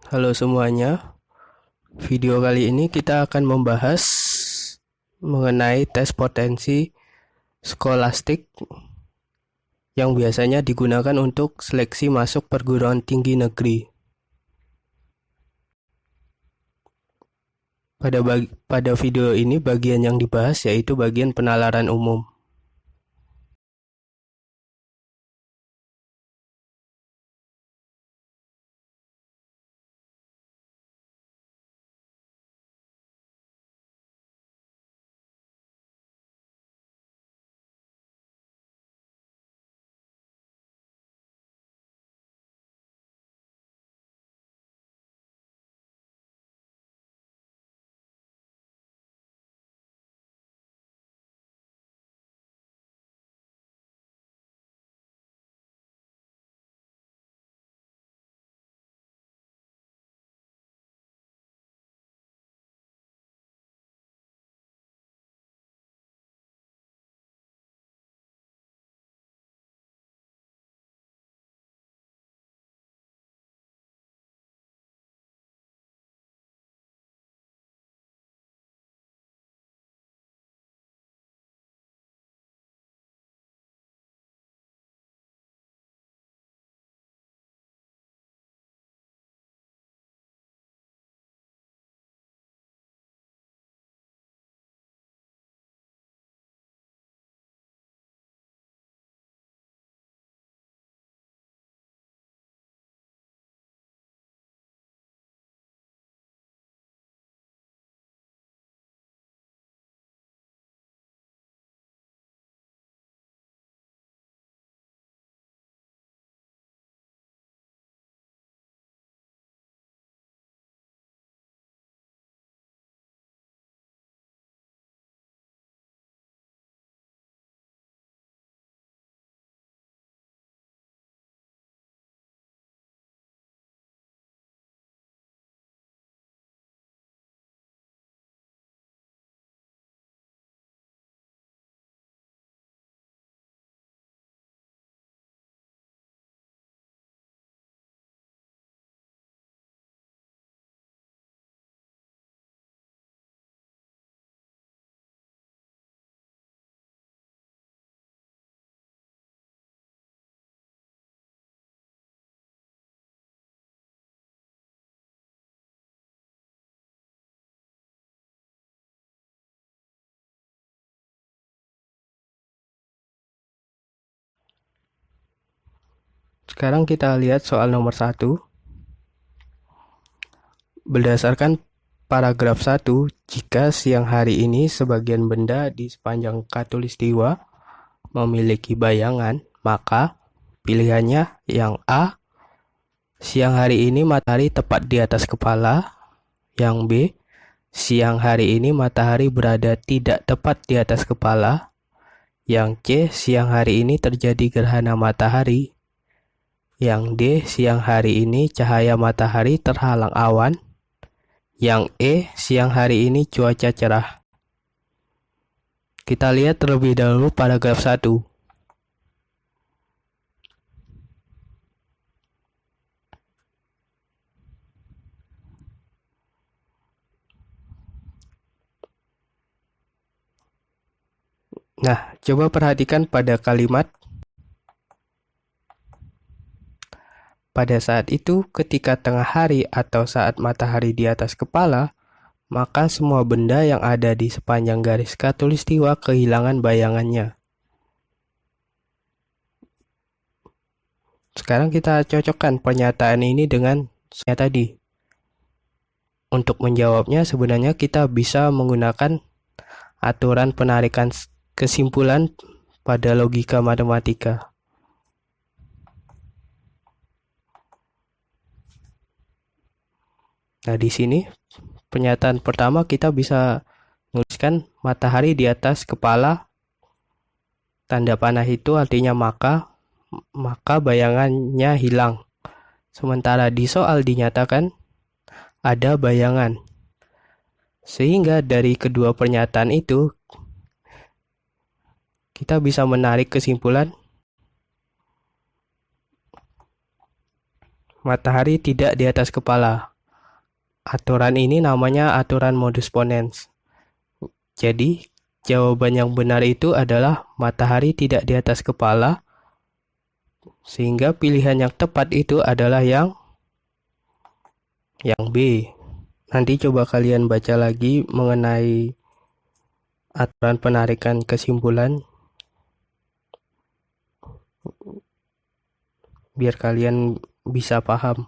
Halo semuanya, video kali ini kita akan membahas mengenai tes potensi skolastik yang biasanya digunakan untuk seleksi masuk perguruan tinggi negeri. Pada video ini bagian yang dibahas yaitu bagian penalaran umum. Sekarang kita lihat soal nomor 1. Berdasarkan paragraf 1, jika siang hari ini sebagian benda di sepanjang khatulistiwa memiliki bayangan, maka pilihannya yang A, siang hari ini matahari tepat di atas kepala. Yang B, siang hari ini matahari berada tidak tepat di atas kepala. Yang C, siang hari ini terjadi gerhana matahari. Yang D, siang hari ini cahaya matahari terhalang awan. Yang E, siang hari ini cuaca cerah. Kita lihat terlebih dahulu paragraf 1. Nah, coba perhatikan pada kalimat. Pada saat itu, ketika tengah hari atau saat matahari di atas kepala, maka semua benda yang ada di sepanjang garis khatulistiwa kehilangan bayangannya. Sekarang kita cocokkan pernyataan ini dengan tadi. Untuk menjawabnya sebenarnya kita bisa menggunakan aturan penarikan kesimpulan pada logika matematika. Nah, di sini pernyataan pertama kita bisa menuliskan matahari di atas kepala. Tanda panah itu artinya maka bayangannya hilang. Sementara di soal dinyatakan ada bayangan. Sehingga dari kedua pernyataan itu kita bisa menarik kesimpulan matahari tidak di atas kepala. Aturan ini namanya aturan modus ponens. Jadi, jawaban yang benar itu adalah matahari tidak di atas kepala, sehingga pilihan yang tepat itu adalah yang B. Nanti coba kalian baca lagi mengenai aturan penarikan kesimpulan biar kalian bisa paham.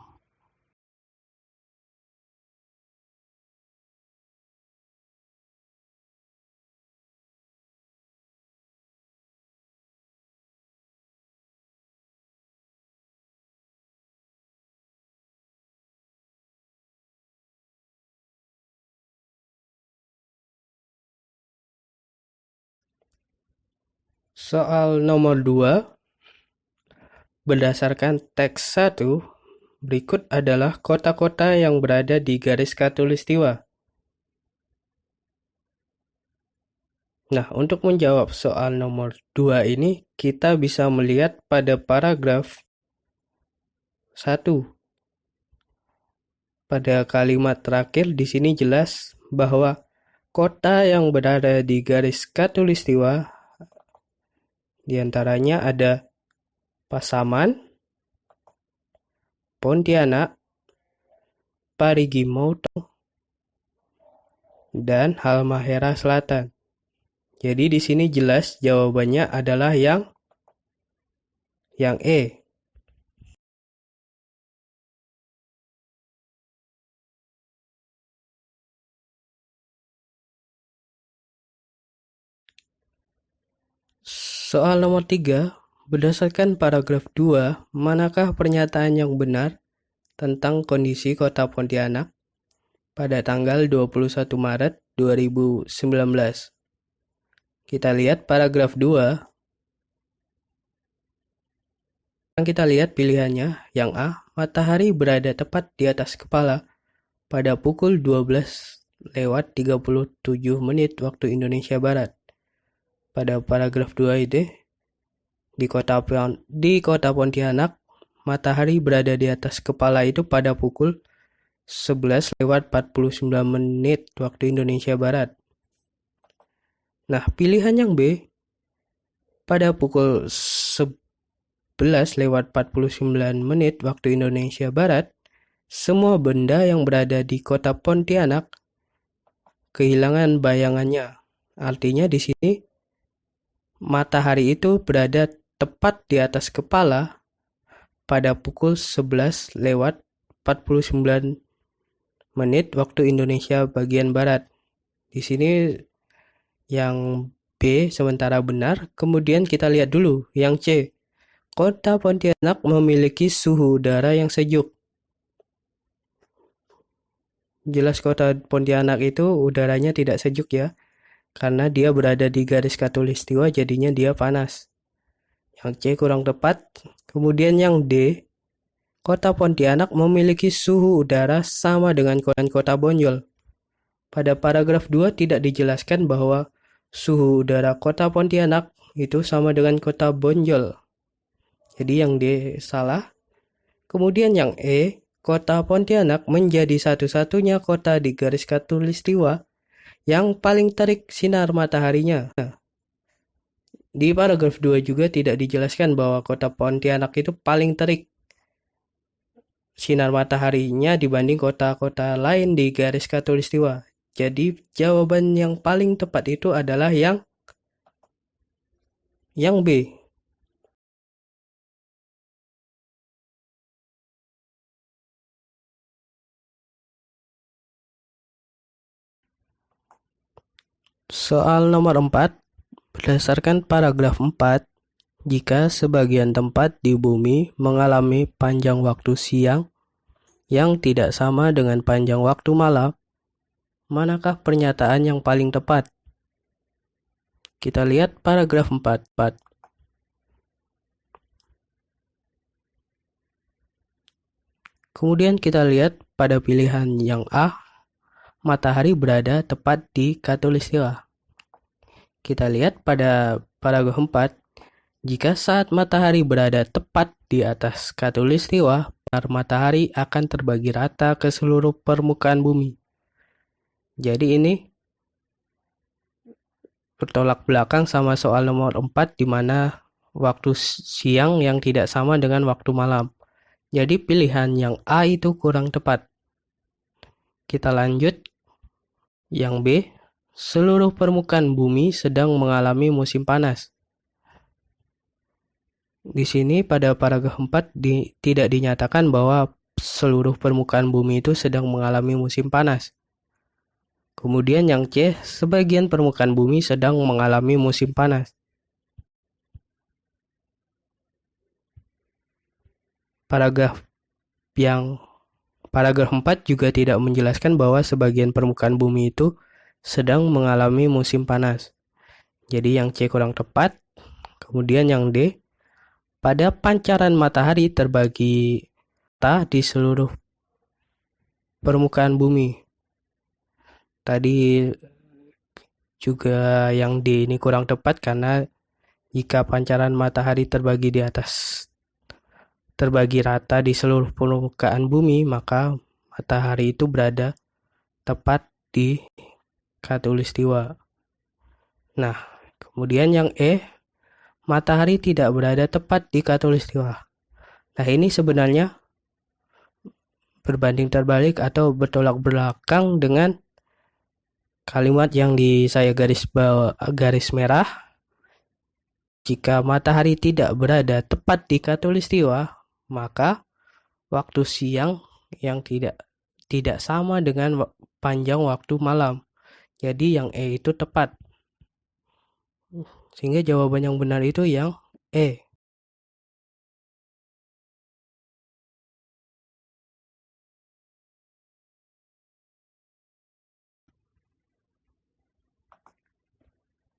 Soal nomor 2, berdasarkan teks 1, berikut adalah kota-kota yang berada di garis khatulistiwa. Nah, untuk menjawab soal nomor 2 ini, kita bisa melihat pada paragraf 1. Pada kalimat terakhir di sini jelas bahwa kota yang berada di garis khatulistiwa diantaranya ada Pasaman, Pontianak, Parigi Motong, dan Halmahera Selatan. Jadi di sini jelas jawabannya adalah yang E. Soal nomor 3, berdasarkan paragraf 2, manakah pernyataan yang benar tentang kondisi kota Pontianak pada tanggal 21 Maret 2019? Kita lihat paragraf 2. Kita lihat pilihannya. Yang A, matahari berada tepat di atas kepala pada pukul 12:37 waktu Indonesia Barat. Pada paragraf 2 itu, di kota Pontianak, matahari berada di atas kepala itu pada pukul 11:49 waktu Indonesia Barat. Nah, pilihan yang B, pada pukul 11:49 waktu Indonesia Barat, semua benda yang berada di kota Pontianak kehilangan bayangannya. Artinya di sini matahari itu berada tepat di atas kepala pada pukul 11:49 waktu Indonesia bagian barat. Di sini yang B sementara benar. Kemudian kita lihat dulu yang C. Kota Pontianak memiliki suhu udara yang sejuk. Jelas kota Pontianak itu udaranya tidak sejuk ya, karena dia berada di garis khatulistiwa, jadinya dia panas. Yang C kurang tepat. Kemudian yang D, kota Pontianak memiliki suhu udara sama dengan kota Bonjol. Pada paragraf 2 tidak dijelaskan bahwa suhu udara kota Pontianak itu sama dengan kota Bonjol. Jadi yang D salah. Kemudian yang E, kota Pontianak menjadi satu-satunya kota di garis khatulistiwa yang paling terik sinar mataharinya. Di paragraf 2 juga tidak dijelaskan bahwa kota Pontianak itu paling terik sinar mataharinya dibanding kota-kota lain di garis khatulistiwa. Jadi jawaban yang paling tepat itu adalah yang B. Soal nomor 4, berdasarkan paragraf 4, jika sebagian tempat di bumi mengalami panjang waktu siang yang tidak sama dengan panjang waktu malam, manakah pernyataan yang paling tepat? Kita lihat paragraf 4. Kemudian kita lihat pada pilihan yang A, matahari berada tepat di khatulistiwa. Kita lihat pada paragraf 4, jika saat matahari berada tepat di atas khatulistiwa matahari akan terbagi rata ke seluruh permukaan bumi. Jadi ini bertolak belakang sama soal nomor 4 di mana waktu siang yang tidak sama dengan waktu malam. Jadi pilihan yang A itu kurang tepat. Kita lanjut. Yang B, seluruh permukaan bumi sedang mengalami musim panas. Di sini pada paragraf 4 tidak dinyatakan bahwa seluruh permukaan bumi itu sedang mengalami musim panas. Kemudian yang C, sebagian permukaan bumi sedang mengalami musim panas. Paragraf 4 juga tidak menjelaskan bahwa sebagian permukaan bumi itu sedang mengalami musim panas. Jadi yang C kurang tepat. Kemudian yang D, pada pancaran matahari terbagi rata di seluruh permukaan bumi. Tadi juga yang D ini kurang tepat karena jika pancaran matahari terbagi rata di seluruh permukaan bumi, maka matahari itu berada tepat di khatulistiwa. Nah, kemudian yang E, matahari tidak berada tepat di khatulistiwa. Nah, ini sebenarnya berbanding terbalik atau bertolak belakang dengan kalimat yang saya garis merah. Jika matahari tidak berada tepat di khatulistiwa, maka waktu siang yang tidak sama dengan panjang waktu malam. Jadi yang E itu tepat. Sehingga jawaban yang benar itu yang E.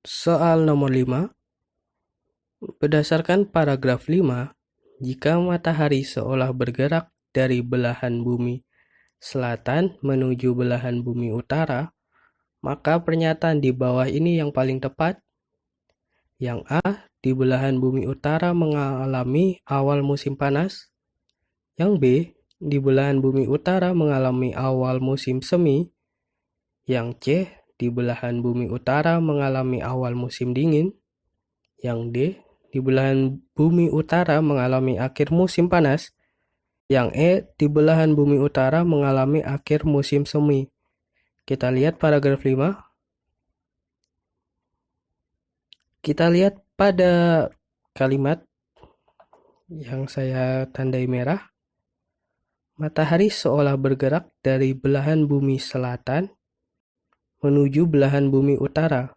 Soal nomor 5. Berdasarkan paragraf 5, jika matahari seolah bergerak dari belahan bumi selatan menuju belahan bumi utara, maka pernyataan di bawah ini yang paling tepat. Yang A, di belahan bumi utara mengalami awal musim panas. Yang B, di belahan bumi utara mengalami awal musim semi. Yang C, di belahan bumi utara mengalami awal musim dingin. Yang D, di belahan bumi utara mengalami akhir musim panas. Yang E, di belahan bumi utara mengalami akhir musim semi. Kita lihat paragraf 5. Kita lihat pada kalimat yang saya tandai merah. Matahari seolah bergerak dari belahan bumi selatan menuju belahan bumi utara.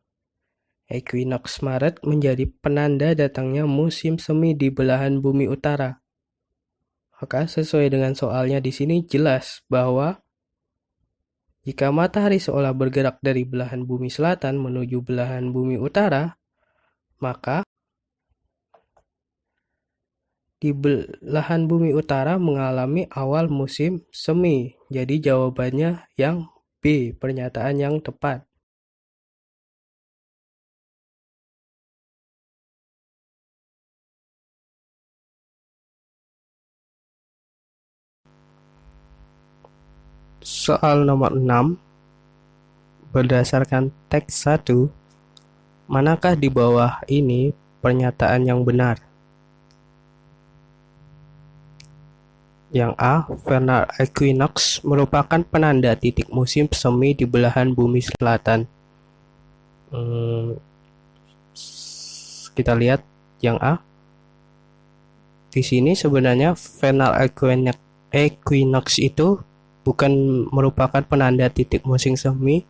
Equinox Maret menjadi penanda datangnya musim semi di belahan bumi utara. Maka sesuai dengan soalnya di sini jelas bahwa jika matahari seolah bergerak dari belahan bumi selatan menuju belahan bumi utara, maka di belahan bumi utara mengalami awal musim semi. Jadi jawabannya yang B, pernyataan yang tepat. Soal nomor 6. Berdasarkan teks 1, manakah di bawah ini pernyataan yang benar? Yang A, vernal equinox merupakan penanda titik musim semi di belahan bumi selatan. Kita lihat yang A. Di sini sebenarnya vernal equinox itu bukan merupakan penanda titik musim semi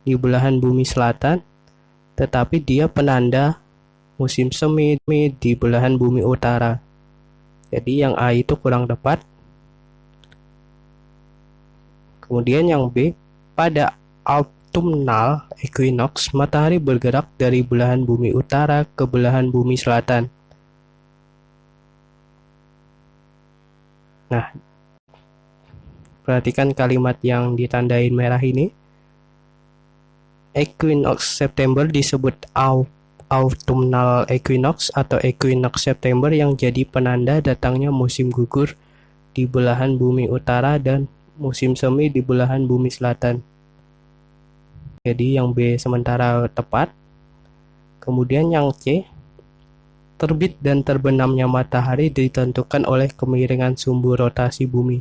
di belahan bumi selatan, tetapi dia penanda musim semi di belahan bumi utara. Jadi yang A itu kurang tepat. Kemudian yang B, pada autumnal equinox, matahari bergerak dari belahan bumi utara ke belahan bumi selatan. Nah, perhatikan kalimat yang ditandain merah ini. Equinox September disebut autumnal equinox atau equinox September yang jadi penanda datangnya musim gugur di belahan bumi utara dan musim semi di belahan bumi selatan. Jadi yang B sementara tepat. Kemudian yang C, terbit dan terbenamnya matahari ditentukan oleh kemiringan sumbu rotasi bumi.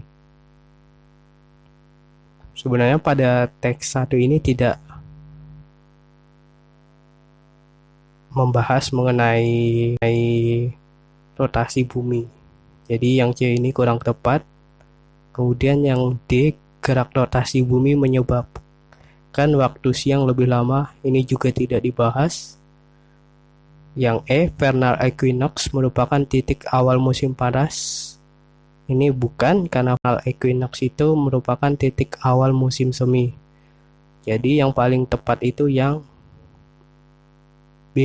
Sebenarnya pada teks 1 ini tidak membahas mengenai rotasi bumi. Jadi yang C ini kurang tepat. Kemudian yang D, gerak rotasi bumi menyebabkan waktu siang lebih lama. Ini juga tidak dibahas. Yang E, vernal equinox merupakan titik awal musim panas. Ini bukan, karena vernal equinox itu merupakan titik awal musim semi. Jadi yang paling tepat itu yang B.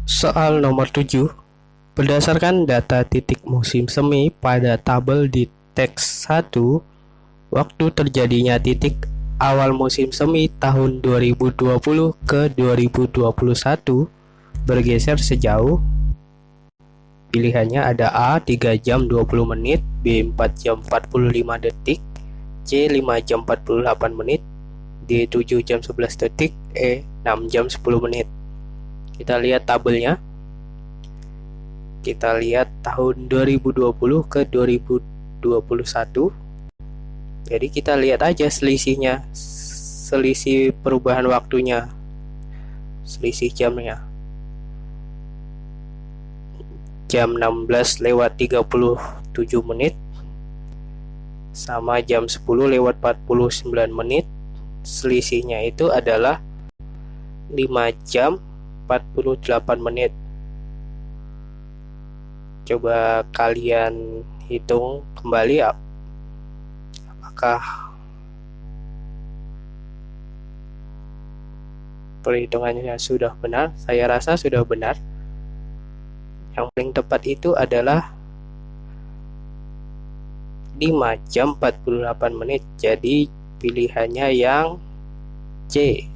Soal nomor 7. Berdasarkan data titik musim semi pada tabel di teks 1, waktu terjadinya titik awal musim semi tahun 2020 ke 2021 bergeser sejauh. Pilihannya ada A 3 jam 20 menit, B 4 jam 45 detik, C 5 jam 48 menit, D 7 jam 11 detik, E 6 jam 10 menit. Kita lihat tabelnya. Kita lihat tahun 2020 ke 2021. Jadi kita lihat aja selisihnya, selisih perubahan waktunya, selisih jamnya. Jam 16 lewat 37 menit sama jam 10 lewat 49 menit. Selisihnya itu adalah 5 jam 48 menit. Coba kalian hitung kembali apakah perhitungannya sudah benar. Saya rasa sudah benar. Yang paling tepat itu adalah 5 jam 48 menit. Jadi pilihannya yang C.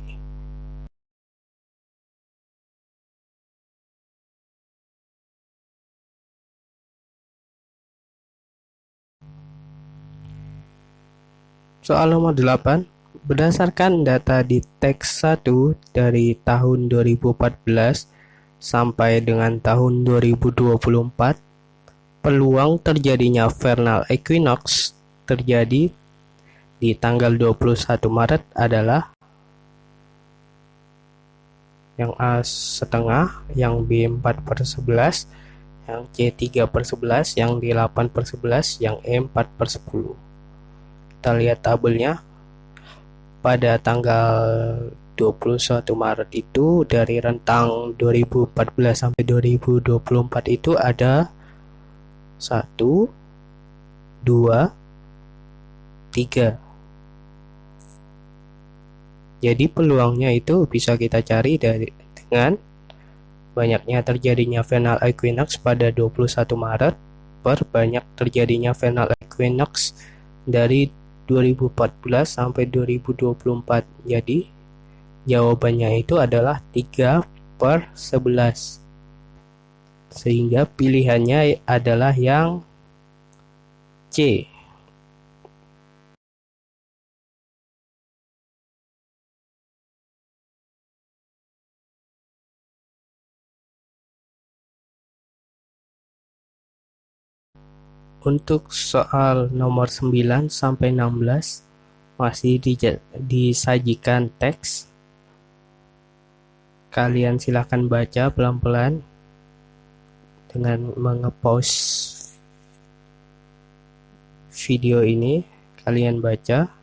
Soal nomor 8. Berdasarkan data di teks 1 dari tahun 2014 sampai dengan tahun 2024, peluang terjadinya vernal equinox terjadi di tanggal 21 Maret adalah yang A setengah, yang B 4/11, yang C 3/11, yang D 8/11, yang E 4/10. Kita lihat tabelnya. Pada tanggal 21 Maret itu dari rentang 2014 sampai 2024 itu ada 1, 2, 3. Jadi peluangnya itu bisa kita cari dengan banyaknya terjadinya vernal equinox pada 21 Maret per banyak terjadinya vernal equinox dari 2014 sampai 2024. Jadi jawabannya itu adalah 3/11. Sehingga pilihannya adalah yang C. Untuk soal nomor 9 sampai 16 masih disajikan teks. Kalian silakan baca pelan-pelan dengan mengepause video ini. Kalian baca.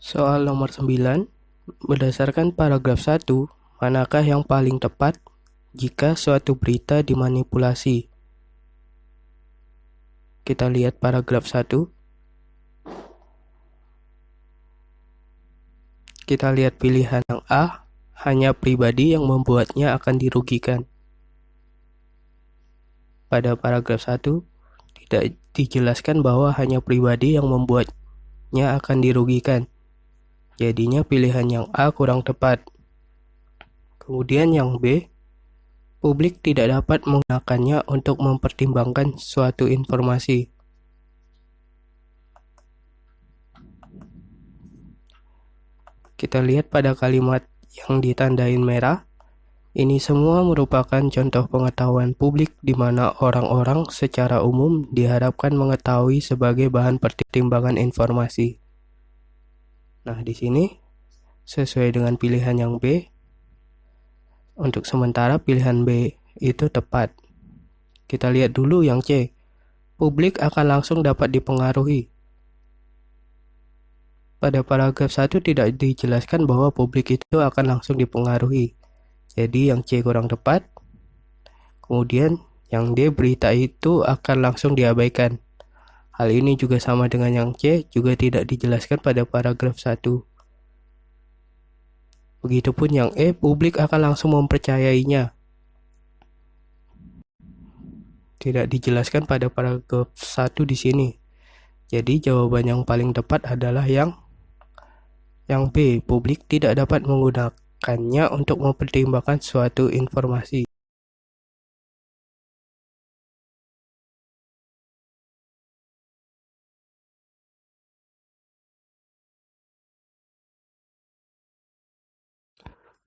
Soal nomor 9, berdasarkan paragraf 1, manakah yang paling tepat jika suatu berita dimanipulasi? Kita lihat paragraf 1. Kita lihat pilihan yang A, hanya pribadi yang membuatnya akan dirugikan. Pada paragraf 1, tidak dijelaskan bahwa hanya pribadi yang membuatnya akan dirugikan. Jadinya pilihan yang A kurang tepat. Kemudian yang B, publik tidak dapat menggunakannya untuk mempertimbangkan suatu informasi. Kita lihat pada kalimat yang ditandain merah. Ini semua merupakan contoh pengetahuan publik di mana orang-orang secara umum diharapkan mengetahui sebagai bahan pertimbangan informasi. Nah, di sini sesuai dengan pilihan yang B, untuk sementara pilihan B itu tepat. Kita lihat dulu yang C. Publik akan langsung dapat dipengaruhi. Pada paragraf 1 tidak dijelaskan bahwa publik itu akan langsung dipengaruhi. Jadi yang C kurang tepat. Kemudian yang D, berita itu akan langsung diabaikan. Hal ini juga sama dengan yang C, juga tidak dijelaskan pada paragraf 1. Begitupun yang E, publik akan langsung mempercayainya. Tidak dijelaskan pada paragraf 1 di sini. Jadi jawaban yang paling tepat adalah yang B, publik tidak dapat menggunakannya untuk mempertimbangkan suatu informasi.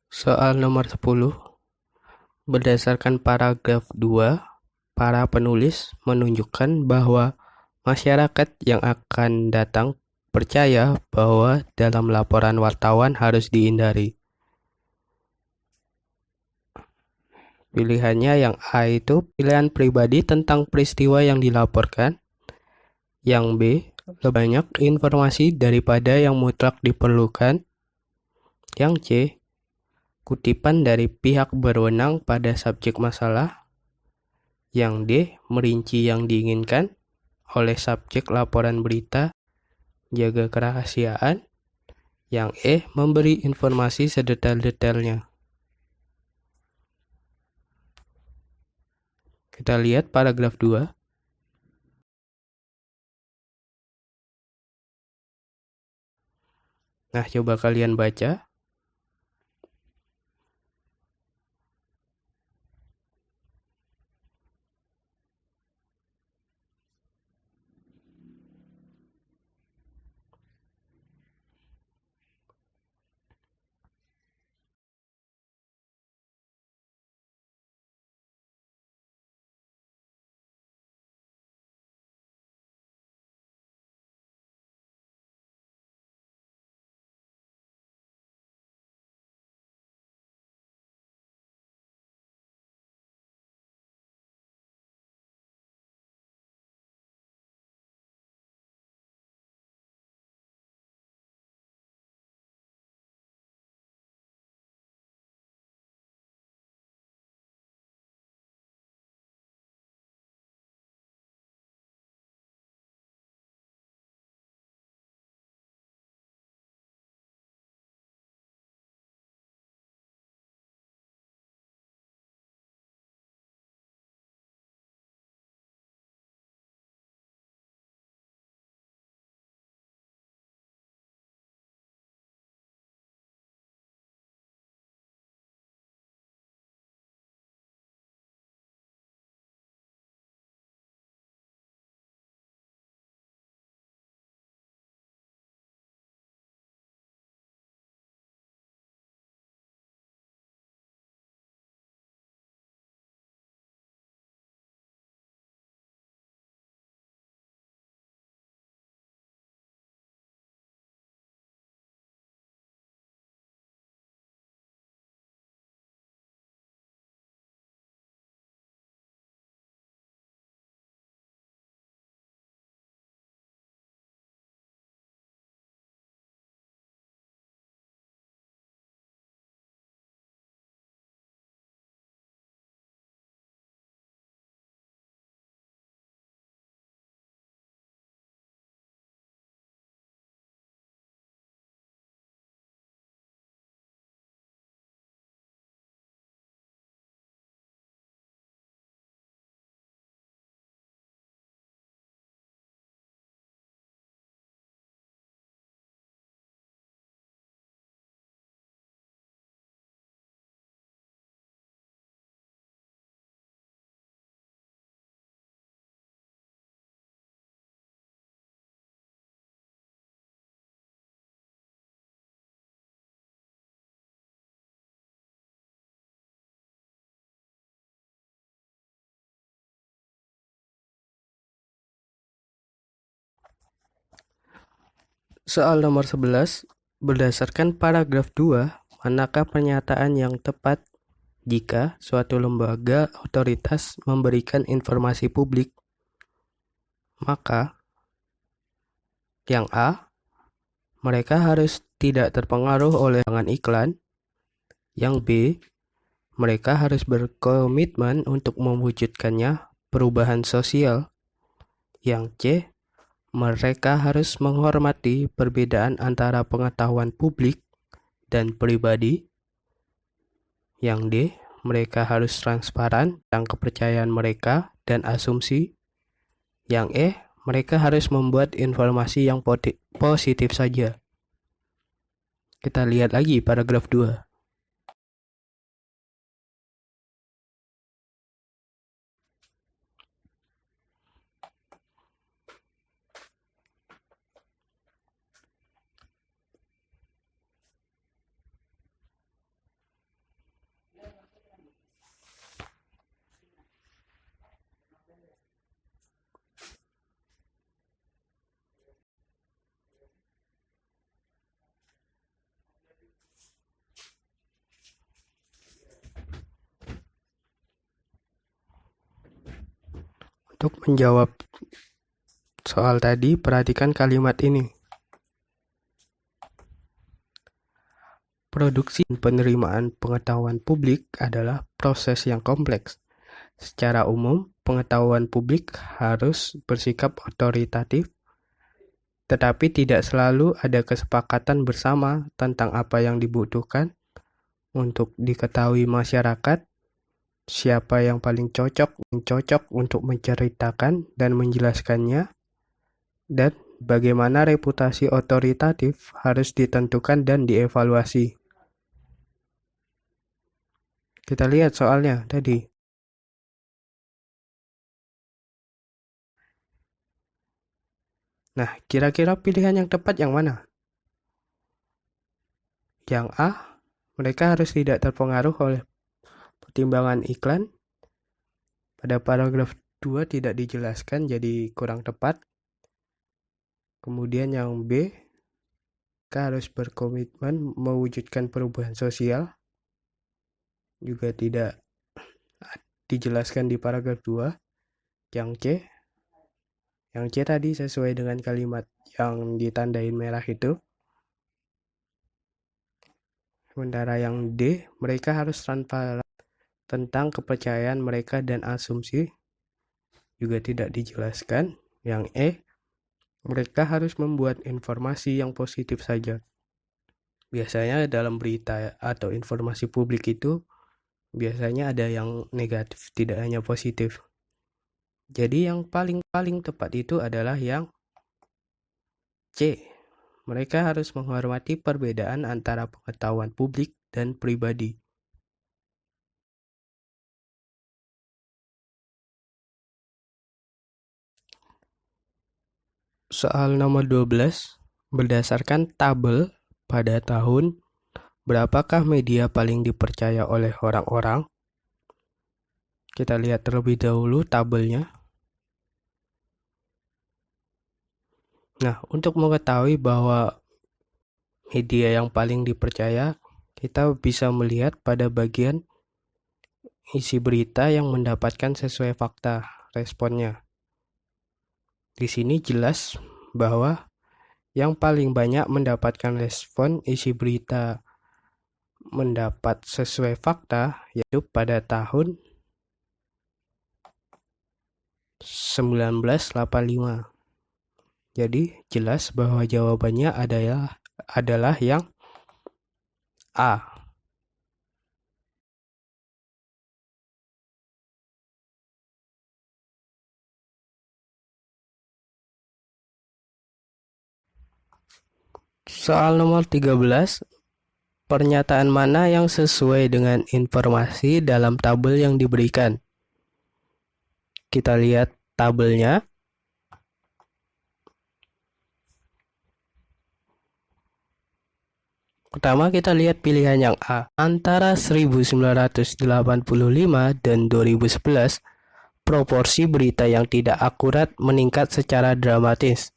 Soal nomor 10. Berdasarkan paragraf 2, para penulis menunjukkan bahwa masyarakat yang akan datang percaya bahwa dalam laporan wartawan harus dihindari. Pilihannya yang A itu pilihan pribadi tentang peristiwa yang dilaporkan. Yang B, lebih banyak informasi daripada yang mutlak diperlukan. Yang C, kutipan dari pihak berwenang pada subjek masalah. Yang D, merinci yang diinginkan oleh subjek laporan berita, jaga kerahasiaan. Yang E, memberi informasi sedetail-detailnya. Kita lihat paragraf 2. Nah, coba kalian baca. Soal nomor 11, berdasarkan paragraf 2, manakah pernyataan yang tepat jika suatu lembaga otoritas memberikan informasi publik? Maka, yang A, mereka harus tidak terpengaruh oleh iklan. Yang B, mereka harus berkomitmen untuk mewujudkannya perubahan sosial. Yang C, mereka harus menghormati perbedaan antara pengetahuan publik dan pribadi. Yang D, mereka harus transparan tentang kepercayaan mereka dan asumsi. Yang E, mereka harus membuat informasi yang positif saja. Kita lihat lagi paragraf 2. Untuk menjawab soal tadi, perhatikan kalimat ini. Produksi dan penerimaan pengetahuan publik adalah proses yang kompleks. Secara umum, pengetahuan publik harus bersikap otoritatif, tetapi tidak selalu ada kesepakatan bersama tentang apa yang dibutuhkan untuk diketahui masyarakat, siapa yang paling cocok untuk menceritakan dan menjelaskannya, dan bagaimana reputasi otoritatif harus ditentukan dan dievaluasi. Kita lihat soalnya tadi. Nah, kira-kira pilihan yang tepat yang mana? Yang A, mereka harus tidak terpengaruh oleh pertimbangan iklan. Pada paragraf 2 tidak dijelaskan, jadi kurang tepat. Kemudian yang B, mereka harus berkomitmen mewujudkan perubahan sosial. Juga tidak dijelaskan di paragraf 2. Yang C tadi sesuai dengan kalimat yang ditandain merah itu. Sementara yang D, mereka harus transparan tentang kepercayaan mereka dan asumsi, juga tidak dijelaskan. Yang E, mereka harus membuat informasi yang positif saja. Biasanya dalam berita atau informasi publik itu biasanya ada yang negatif, tidak hanya positif. Jadi yang paling tepat itu adalah yang C. Mereka harus menghormati perbedaan antara pengetahuan publik dan pribadi. Soal nomor 12, berdasarkan tabel pada tahun, berapakah media paling dipercaya oleh orang-orang? Kita lihat terlebih dahulu tabelnya. Nah, untuk mengetahui bahwa media yang paling dipercaya, kita bisa melihat pada bagian isi berita yang mendapatkan sesuai fakta responnya. Di sini jelas bahwa yang paling banyak mendapatkan respon isi berita mendapat sesuai fakta yaitu pada tahun 1985. Jadi jelas bahwa jawabannya adalah yang A. Soal nomor 13, pernyataan mana yang sesuai dengan informasi dalam tabel yang diberikan? Kita lihat tabelnya. Pertama kita lihat pilihan yang A. Antara 1985 dan 2011, proporsi berita yang tidak akurat meningkat secara dramatis.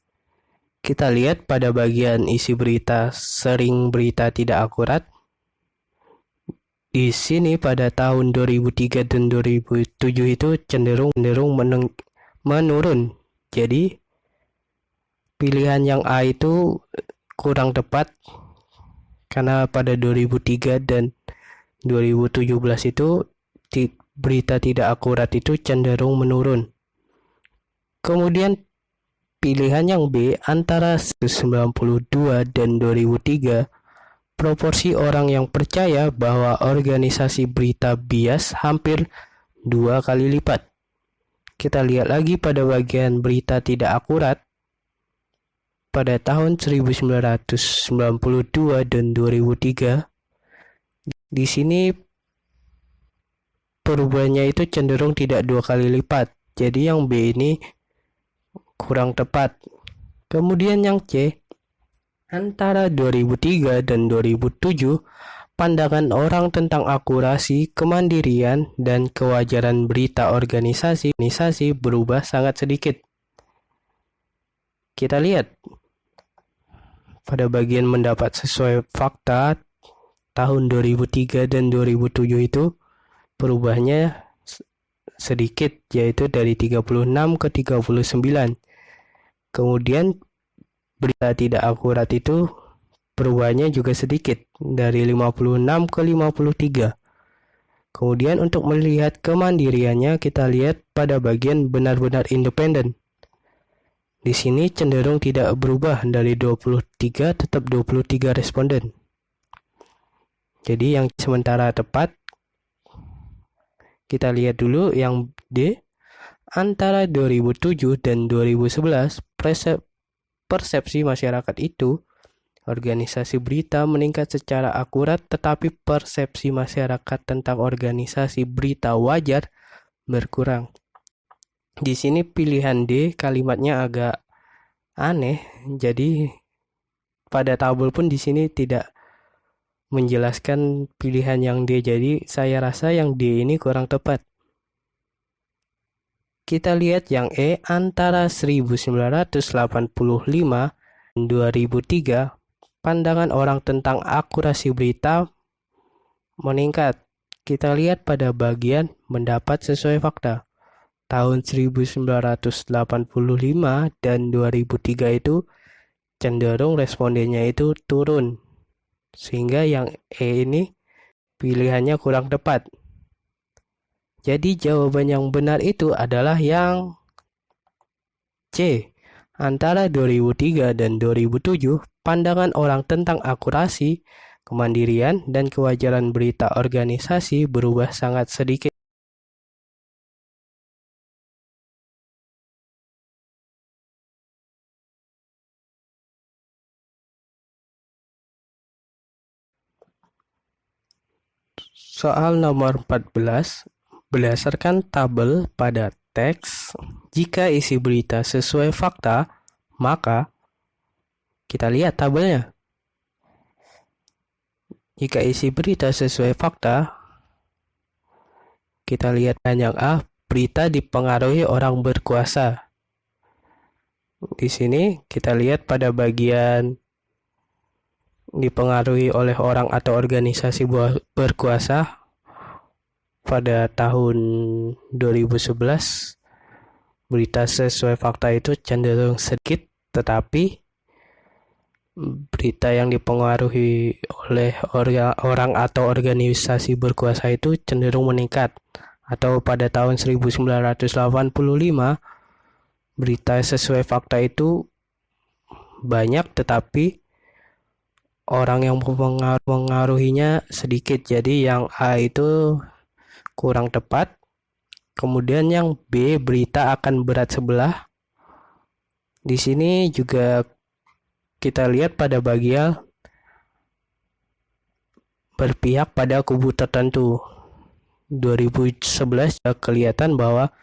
Kita lihat pada bagian isi berita, sering berita tidak akurat. Di sini pada tahun 2003 dan 2007 itu cenderung menurun. Jadi pilihan yang A itu kurang tepat karena pada 2003 dan 2017 itu berita tidak akurat itu cenderung menurun. Kemudian pilihan yang B antara 1992 dan 2003, proporsi orang yang percaya bahwa organisasi berita bias hampir 2 kali lipat. Kita lihat lagi pada bagian berita tidak akurat. Pada tahun 1992 dan 2003, di sini perubahannya itu cenderung tidak 2 kali lipat. Jadi yang B ini kurang tepat. Kemudian yang C, antara 2003 dan 2007, pandangan orang tentang akurasi, kemandirian, dan kewajaran berita organisasi berubah sangat sedikit. Kita lihat pada bagian mendapat sesuai fakta tahun 2003 dan 2007 itu perubahannya sedikit, yaitu dari 36 ke 39. Kemudian berita tidak akurat itu perubahannya juga sedikit, dari 56 ke 53. Kemudian untuk melihat kemandiriannya, kita lihat pada bagian benar-benar independen. Di sini cenderung tidak berubah, dari 23 tetap 23 responden. Jadi yang sementara tepat, kita lihat dulu yang D. Antara 2007 dan 2011, persepsi masyarakat itu, organisasi berita meningkat secara akurat, tetapi persepsi masyarakat tentang organisasi berita wajar berkurang. Di sini pilihan D kalimatnya agak aneh, jadi pada tabel pun di sini tidak menjelaskan pilihan yang D, jadi saya rasa yang D ini kurang tepat. Kita lihat yang E, antara 1985 dan 2003, pandangan orang tentang akurasi berita meningkat. Kita lihat pada bagian mendapat sesuai fakta. Tahun 1985 dan 2003 itu cenderung respondennya itu turun. Sehingga yang E ini pilihannya kurang tepat. Jadi jawaban yang benar itu adalah yang C. Antara 2003 dan 2007, pandangan orang tentang akurasi, kemandirian, dan kewajaran berita organisasi berubah sangat sedikit. Soal nomor 14, berdasarkan tabel pada teks, jika isi berita sesuai fakta, maka kita lihat tabelnya. Jika isi berita sesuai fakta, kita lihat yang A, berita dipengaruhi orang berkuasa. Di sini kita lihat pada bagian dipengaruhi oleh orang atau organisasi berkuasa. Pada tahun 2011, berita sesuai fakta itu cenderung sedikit, tetapi berita yang dipengaruhi oleh orang atau organisasi berkuasa itu cenderung meningkat. Atau pada tahun 1985, berita sesuai fakta itu banyak, tetapi orang yang mengaruhinya sedikit. Jadi yang A itu kurang tepat. Kemudian yang B, berita akan berat sebelah. Di sini juga kita lihat pada bagian berpihak pada kubu tertentu. 2011 kelihatan bahwa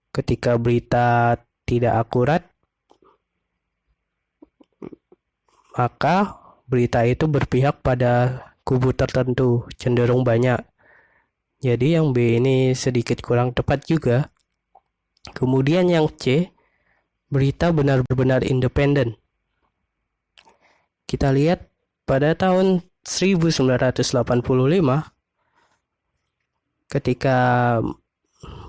ketika berita tidak akurat, maka berita itu berpihak pada kubu tertentu, cenderung banyak. Jadi yang B ini sedikit kurang tepat juga. Kemudian yang C, berita benar-benar independen. Kita lihat pada tahun 1985 ketika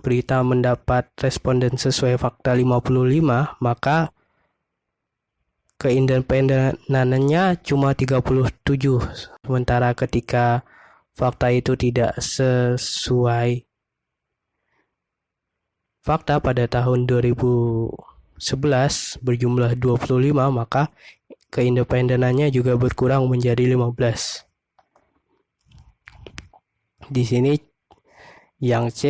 berita mendapat responden sesuai fakta 55, maka keindependenannya cuma 37. Sementara ketika fakta itu tidak sesuai fakta pada tahun 2011 berjumlah 25, maka keindependenannya juga berkurang menjadi 15. Di sini yang C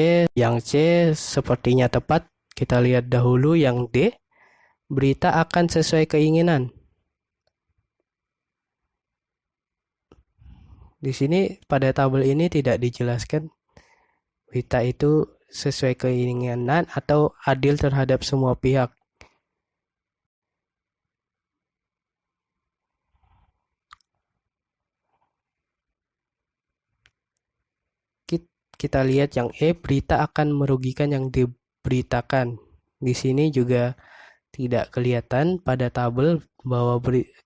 sepertinya tepat. Kita lihat dahulu yang D, berita akan sesuai keinginan. Di sini pada tabel ini tidak dijelaskan berita itu sesuai keinginan atau adil terhadap semua pihak. Kita lihat yang E, berita akan merugikan yang diberitakan. Di sini juga tidak kelihatan pada tabel bahwa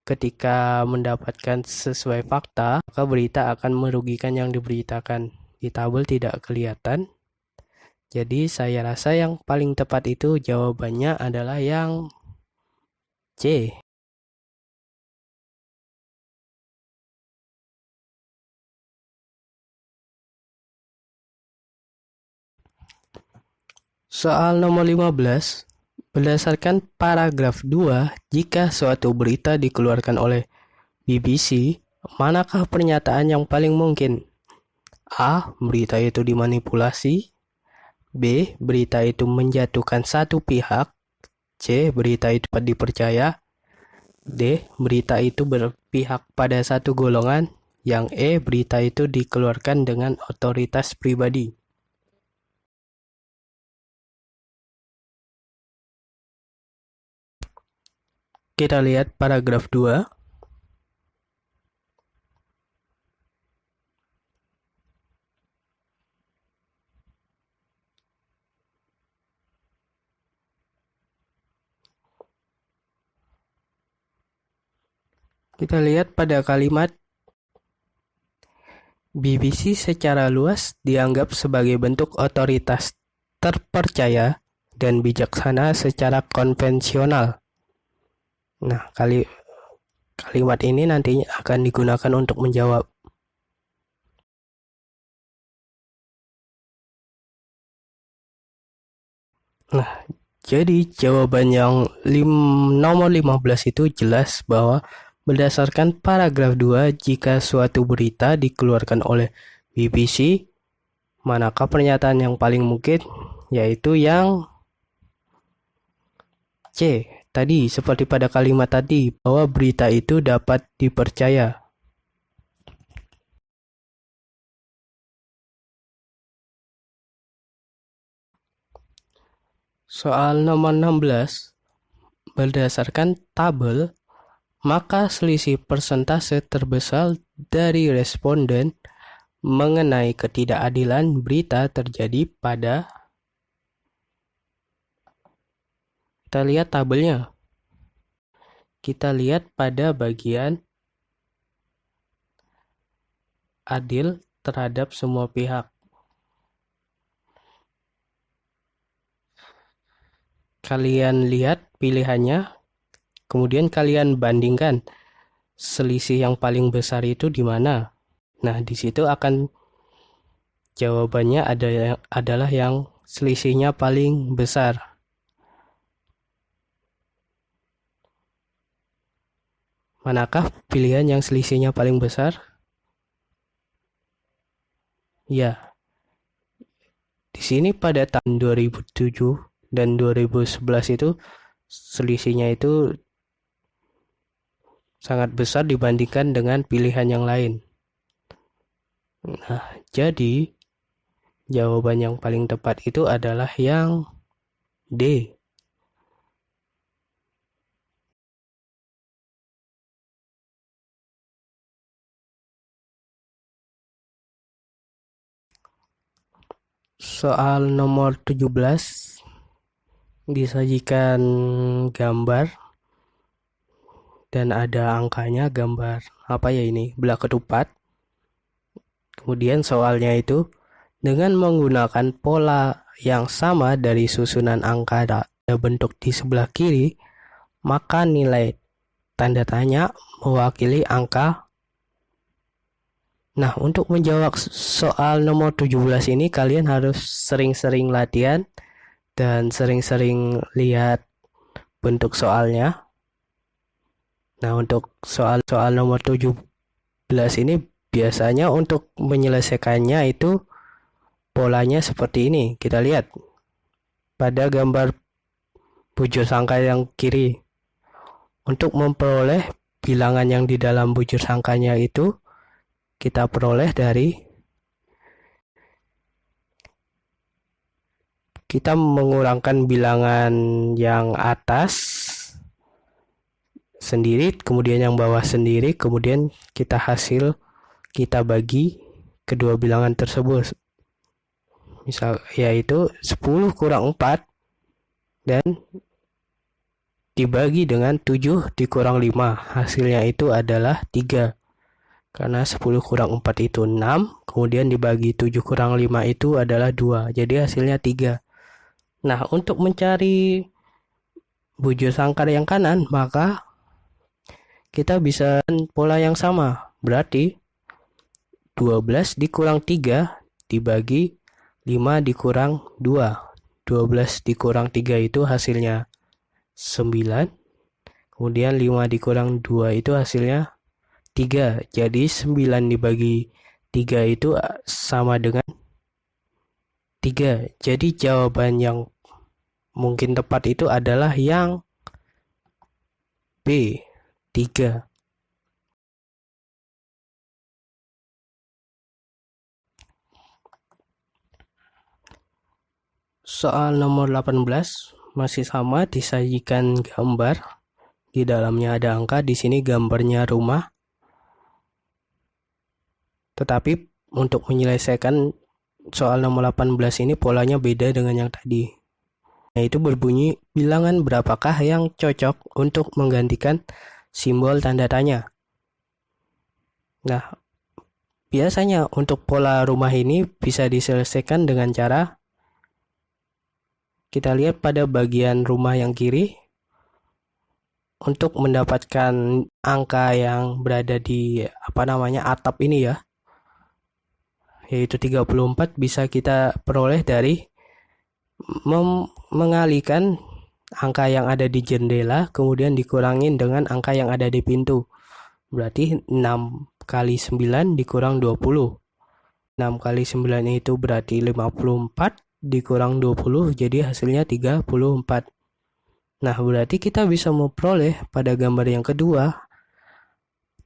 ketika mendapatkan sesuai fakta, maka berita akan merugikan yang diberitakan. Di tabel tidak kelihatan. Jadi saya rasa yang paling tepat itu jawabannya adalah yang C. Soal nomor 15. Berdasarkan paragraf 2, jika suatu berita dikeluarkan oleh BBC, manakah pernyataan yang paling mungkin? A. Berita itu dimanipulasi. B. Berita itu menjatuhkan satu pihak. C. Berita itu dapat dipercaya. D. Berita itu berpihak pada satu golongan. Yang E. Berita itu dikeluarkan dengan otoritas pribadi. Kita lihat paragraf 2. Kita lihat pada kalimat BBC secara luas dianggap sebagai bentuk otoritas terpercaya dan bijaksana secara konvensional. Nah, kalimat ini nantinya akan digunakan untuk menjawab. Nah, jadi jawaban yang nomor 15 itu jelas bahwa berdasarkan paragraf 2, jika suatu berita dikeluarkan oleh BBC, manakah pernyataan yang paling mungkin? Yaitu yang C. Tadi, seperti pada kalimat tadi, bahwa berita itu dapat dipercaya. Soal nomor 16. Berdasarkan tabel, maka selisih persentase terbesar dari responden mengenai ketidakadilan berita terjadi pada. Kita lihat tabelnya. Kita lihat pada bagian adil terhadap semua pihak. Kalian lihat pilihannya, kemudian kalian bandingkan selisih yang paling besar itu di mana. Nah, di situ akan jawabannya adalah yang selisihnya paling besar. Manakah pilihan yang selisihnya paling besar? Ya, di sini pada tahun 2007 dan 2011 itu selisihnya itu sangat besar dibandingkan dengan pilihan yang lain. Nah, jadi jawaban yang paling tepat itu adalah yang D. Soal nomor 17, disajikan gambar dan ada angkanya, gambar apa ya ini, belah ketupat. Kemudian soalnya itu dengan menggunakan pola yang sama dari susunan angka dan bentuk di sebelah kiri, maka nilai tanda tanya mewakili angka. Nah, untuk menjawab soal nomor 17 ini kalian harus sering-sering latihan dan sering-sering lihat bentuk soalnya. Nah, untuk soal nomor 17 ini biasanya untuk menyelesaikannya itu polanya seperti ini. Kita lihat pada gambar bujur sangka yang kiri. Untuk memperoleh bilangan yang di dalam bujur sangkanya itu kita peroleh dari kita mengurangkan bilangan yang atas sendiri, kemudian yang bawah sendiri, kemudian kita bagi kedua bilangan tersebut. Misal yaitu 10 kurang 4 dan dibagi dengan 7 dikurang 5. Hasilnya itu adalah 3. Karena 10 kurang 4 itu 6, kemudian dibagi 7 kurang 5 itu adalah 2. Jadi hasilnya 3. Nah, untuk mencari bujur sangkar yang kanan, maka kita bisa pola yang sama. Berarti 12 dikurang 3 dibagi 5 dikurang 2. 12 dikurang 3 itu hasilnya 9. Kemudian 5 dikurang 2 itu hasilnya 3. Jadi 9 dibagi 3 itu sama dengan 3. Jadi jawaban yang mungkin tepat itu adalah yang B, 3. Soal nomor 18 masih sama, disajikan gambar. Di dalamnya ada angka, di sini gambarnya rumah. Tetapi untuk menyelesaikan soal nomor 18 ini polanya beda dengan yang tadi. Yaitu berbunyi, bilangan berapakah yang cocok untuk menggantikan simbol tanda tanya. Nah, biasanya untuk pola rumah ini bisa diselesaikan dengan cara kita lihat pada bagian rumah yang kiri. Untuk mendapatkan angka yang berada di atap ini ya, yaitu 34, bisa kita peroleh dari mengalihkan angka yang ada di jendela kemudian dikurangin dengan angka yang ada di pintu. Berarti 6 kali 9 dikurang 20. 6 kali 9 itu berarti 54 dikurang 20, jadi hasilnya 34. Nah, berarti kita bisa memperoleh pada gambar yang kedua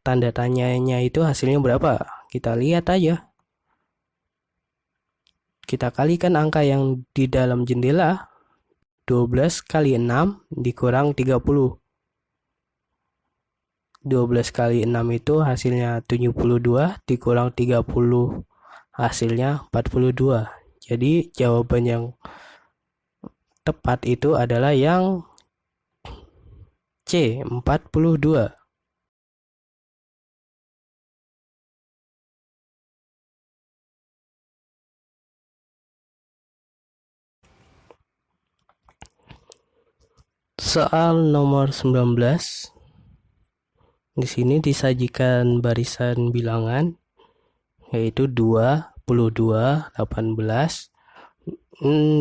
tanda tanyanya itu hasilnya berapa. Kita lihat aja. Kita kalikan angka yang di dalam jendela. 12 kali 6 dikurang 30. 12 kali 6 itu hasilnya 72 dikurang 30 hasilnya 42. Jadi jawaban yang tepat itu adalah yang C, 42. Soal nomor 19. Di sini disajikan barisan bilangan yaitu 22, 18, 26,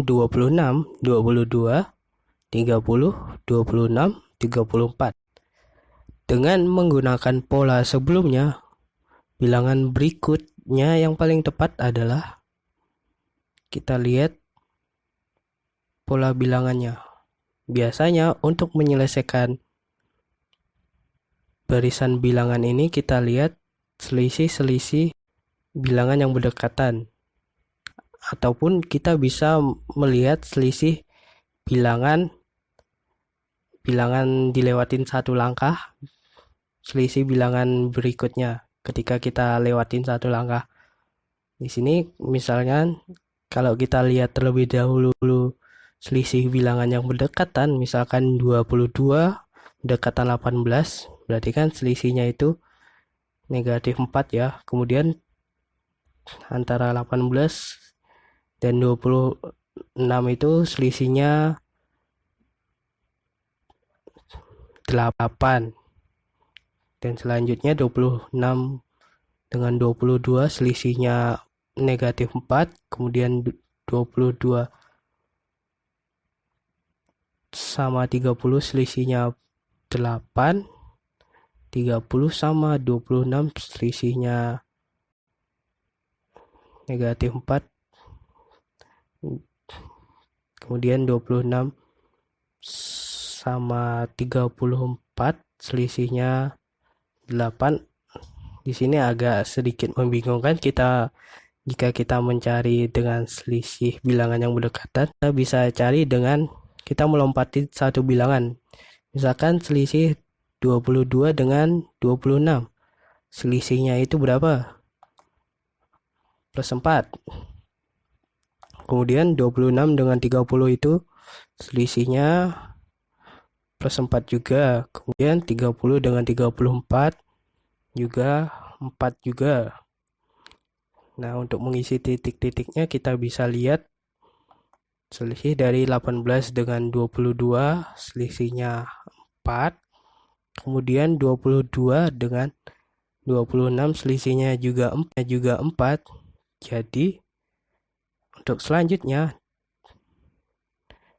22, 30, 26, 34. Dengan menggunakan pola sebelumnya, bilangan berikutnya yang paling tepat adalah kita lihat pola bilangannya. Biasanya untuk menyelesaikan barisan bilangan ini kita lihat selisih-selisih bilangan yang berdekatan. Ataupun kita bisa melihat selisih bilangan dilewatin satu langkah, selisih bilangan berikutnya ketika kita lewatin satu langkah. Di sini misalnya kalau kita lihat terlebih dahulu selisih bilangan yang berdekatan, misalkan 22 dekatan 18, berarti kan selisihnya itu negatif 4 ya. Kemudian antara 18 dan 26 itu selisihnya 8. Dan selanjutnya 26 dengan 22 selisihnya negatif 4. Kemudian 22 sama 30 selisihnya 8. 30 sama 26 selisihnya negatif 4. Kemudian 26 sama 34 selisihnya 8. Di sini agak sedikit membingungkan jika kita mencari dengan selisih bilangan yang berdekatan, kita bisa cari dengan kita melompati satu bilangan. Misalkan selisih 22 dengan 26. Selisihnya itu berapa? Plus 4. Kemudian 26 dengan 30 itu selisihnya plus 4 juga. Kemudian 30 dengan 34 juga 4 juga. Nah, untuk mengisi titik-titiknya kita bisa lihat selisih dari 18 dengan 22 selisihnya 4. Kemudian 22 dengan 26 selisihnya juga 4. Jadi untuk selanjutnya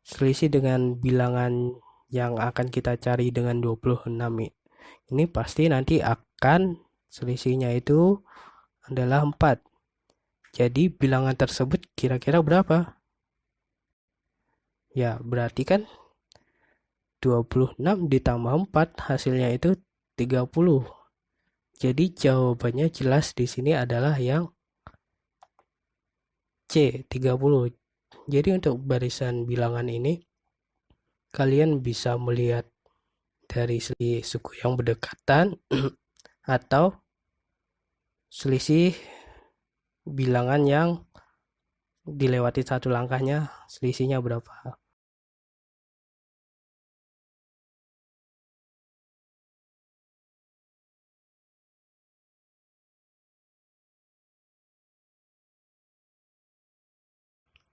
selisih dengan bilangan yang akan kita cari dengan 26 ini pasti nanti akan selisihnya itu adalah 4. Jadi bilangan tersebut kira-kira berapa? Ya, berarti kan 26 ditambah 4 hasilnya itu 30. Jadi jawabannya jelas di sini adalah yang C, 30. Jadi untuk barisan bilangan ini kalian bisa melihat dari selisih suku yang berdekatan atau selisih bilangan yang dilewati satu langkahnya selisihnya berapa.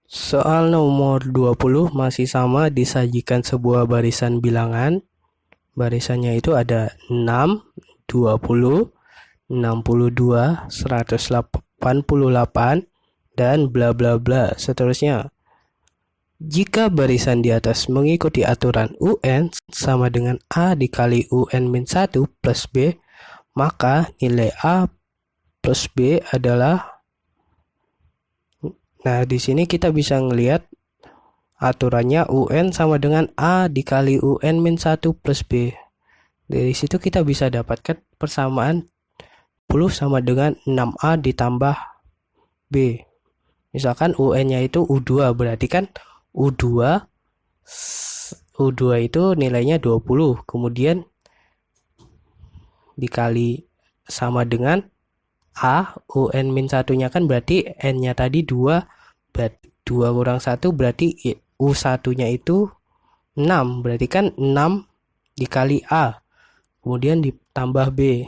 Soal nomor 20 masih sama, disajikan sebuah barisan bilangan. Barisannya itu ada 6, 20, 62, 188, dan bla bla bla seterusnya. Jika barisan di atas mengikuti aturan UN sama dengan A dikali UN-1 plus B, maka nilai A plus B adalah. Nah, di sini kita bisa ngelihat aturannya UN sama dengan A dikali UN-1 plus B. Dari situ kita bisa dapatkan persamaan 10 sama dengan 6A ditambah B. Misalkan UN-nya itu U2, berarti kan U2 itu nilainya 20. Kemudian dikali sama dengan A, UN-1-nya kan berarti N-nya tadi 2, berarti 2 kurang 1 berarti U1-nya itu 6, berarti kan 6 dikali A, kemudian ditambah B.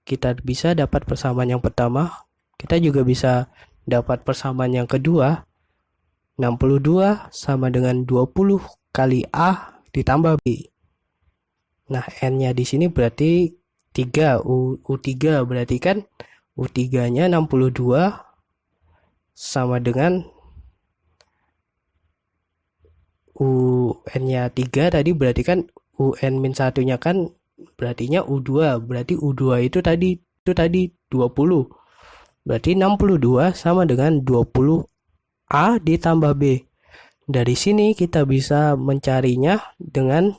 Kita bisa dapat persamaan yang pertama, kita juga bisa dapat persamaan yang kedua. 62 sama dengan 20 kali A ditambah B. Nah, N-nya di sini berarti 3, U3 berarti kan U3-nya 62 sama dengan UN-nya 3 tadi, berarti kan UN-1-nya kan berartinya U2, berarti U2 itu tadi 20. Berarti 62 sama dengan 20A ditambah B. Dari sini kita bisa mencarinya dengan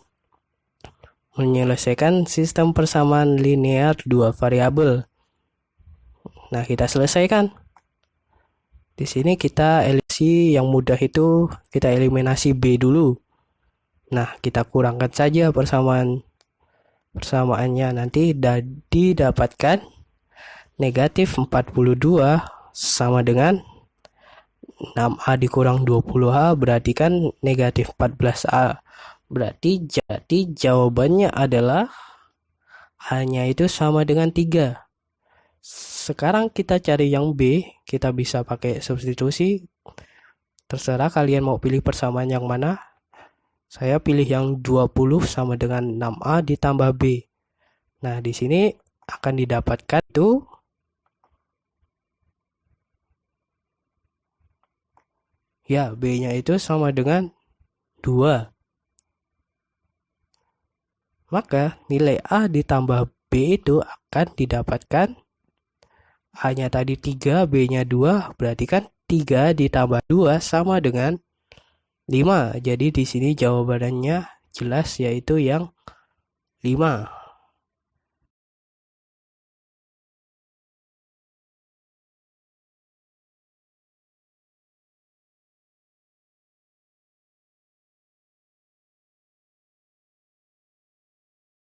menyelesaikan sistem persamaan linear dua variabel. Nah, kita selesaikan. Di sini kita eliminasi yang mudah itu kita eliminasi B dulu. Nah, kita kurangkan saja persamaannya, nanti didapatkan negatif 42 sama dengan 6A dikurang 20A, berarti kan negatif 14A. Berarti jadi jawabannya adalah A-nya itu sama dengan 3. Sekarang kita cari yang B, kita bisa pakai substitusi. Terserah kalian mau pilih persamaan yang mana. Saya pilih yang 20 sama dengan 6A ditambah B. Nah, di sini akan didapatkan itu ya, B-nya itu sama dengan 2. Maka nilai A ditambah B itu akan didapatkan A-nya tadi 3, B-nya 2, berarti kan 3 ditambah 2 sama dengan 5. Jadi di sini jawabannya jelas yaitu yang 5.